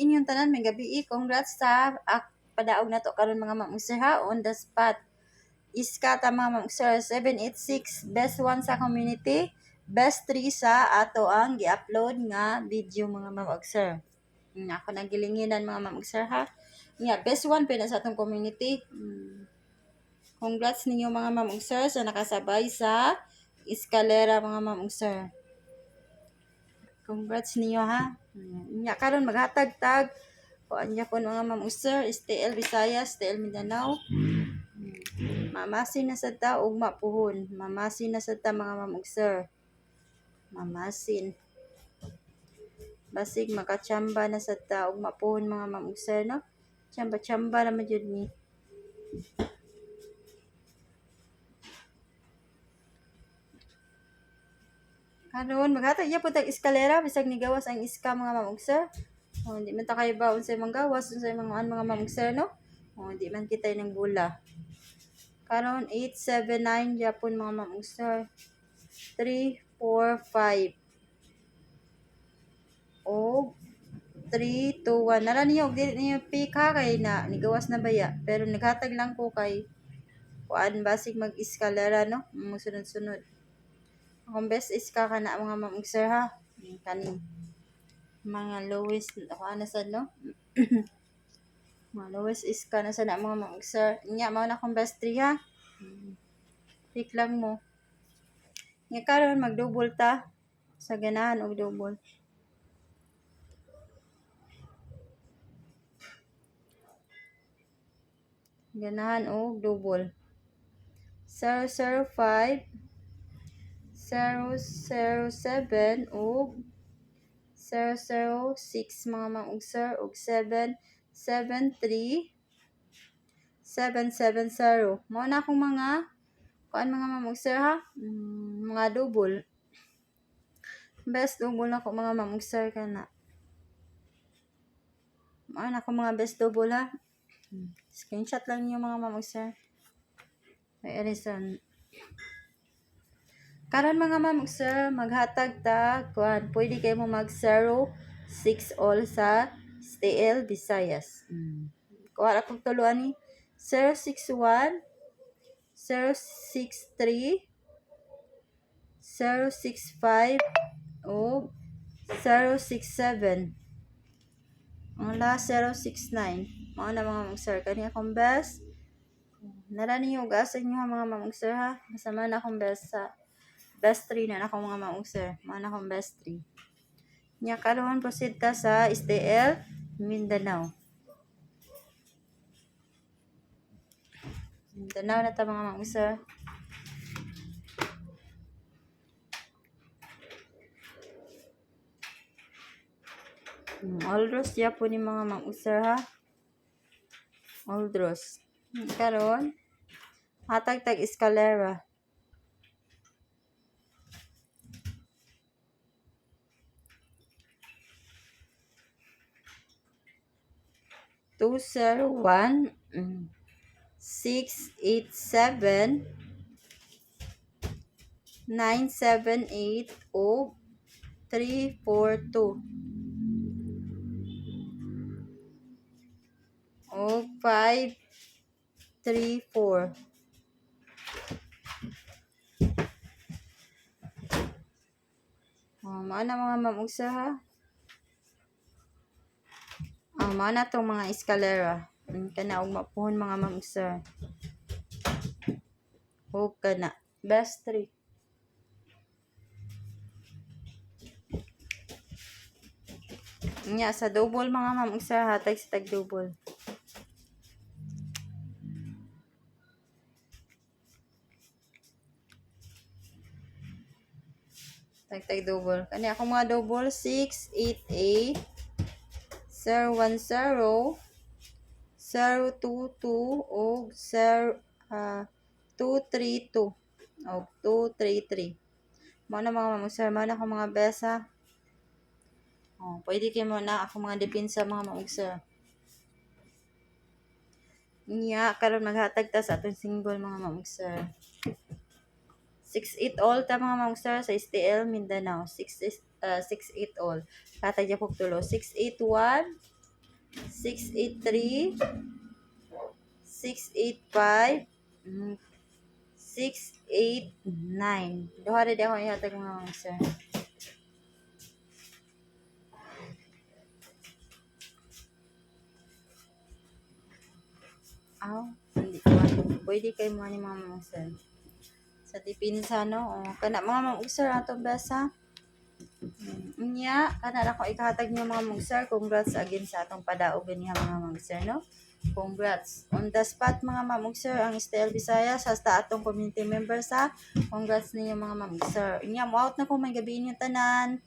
inyong tanan may gabi. Congrats sa padaog na to karon mga ma'am sir ha, on the spot. Iska ta mga ma'am sir 786 best 1 sa community, best 3 sa ato ang gi-upload nga video mga ma'am sir. Ako nagilinginan mga ma'am sir ha. Nga best 1 pa na sa atong community. Congrats ninyo mga ma'am sir sa nakasabay sa eskalera mga ma'am sir. Congrats ninyo ha. Nya karon maghatag-tag o anya kon mga ma'am sir, STL Visayas, STL Mindanao. Mamasin na sa ta og mapuhon. Mamasin na sa ta mga ma'am sir. Mamasin. Basig makachamba na sa ta og mapuhon mga ma'am sir no. Chamba-chamba naman jud ni. Karon maghatag ya pud tag eskalera bisag ni gawas ang iska mga ma'am sir. Hindi man ta kayo ba unsay manggawas unsay mga ma'am sir no. Hindi man kita ng bula. Karon 879 Japon mga ma'am sir. 3 4 5 o 3 2 1 nara niyo dili niyo pick ha kay na nigawas na baya pero naghatag lang ko kay kuan basig mag-eskalera no sunod-sunod. Akong best iska ka na mga ma'am sir ha. Kaning mga lowest ako ana sad no. Mga lowest iska na sa na mga ma'am sir. Nya mao na akong best 3 ha. Pick lang mo. Nya karon mag-double ta sa ganahan og double. Ganahan og double. 005 007 o 006 mga ma'am sir og 773 770 mao na akong mga kuan mga ma'am sir ha, mga double. Best double na ko mga ma'am sir kana. Mao na akong mga best double ha. Screenshot lang niyo mga ma'am sir. May reason. Karon mga ma'am sir, maghatag ta kuan, pwede kayo mo mag 06 all sa STL Visayas. Kuha akong tuluan ni 061 063 065 o 067. Ang last 069. Mao na mga ma'am sir, kani akong best. Nara niyo gasa niyo mga ma'am sir ha. Masama na akong best sa best 3 na ako mga ma'am sir. Mao na akong best 3. Nya karon proceed ta sa STL Mindanao. Mindanao na ta mga ma'am sir. Aldros ya po ni mga ma'am sir ha. Aldros. Karon hatag tag eskalera. Two 01 687 978 o 342 o 534. Mao na mga ma'am sir ha. Mao na tong mga eskalera. Kana og mapuhon mga ma'am sir. O kana best 3. Nya sa double mga ma'am sir hatag sa tag double. Tag double. Kani ako mga double 688 010 022 o 232 o 233. Mao na mga ma'am sir, mao na ako mga best ha. Pwede kayo mo na ako mga depensa mga ma'am sir. Nya karon maghatag ta sa atong single mga ma'am sir. 68 all ta mga ma'am sir sa STL Mindanao. 68 all. Katag ja pug tulo 681 683 685 689. Duha rin ako ihatag mga ma'am sir. Hindi ko. Pwede kayo mo ni mga ma'am sir. Sa dipinsa no, kana mga ma'am sir atong basa. Nya, kana ako ikahatag niyo mga ma'am sir. Congrats again sa atong padaog niya mga ma'am sir no. Congrats. On the spot mga ma'am sir, ang Style Visayas hasta atong community member sa congrats ninyo mga ma'am sir. Nya, mo out na ko may gabi niyo tanan.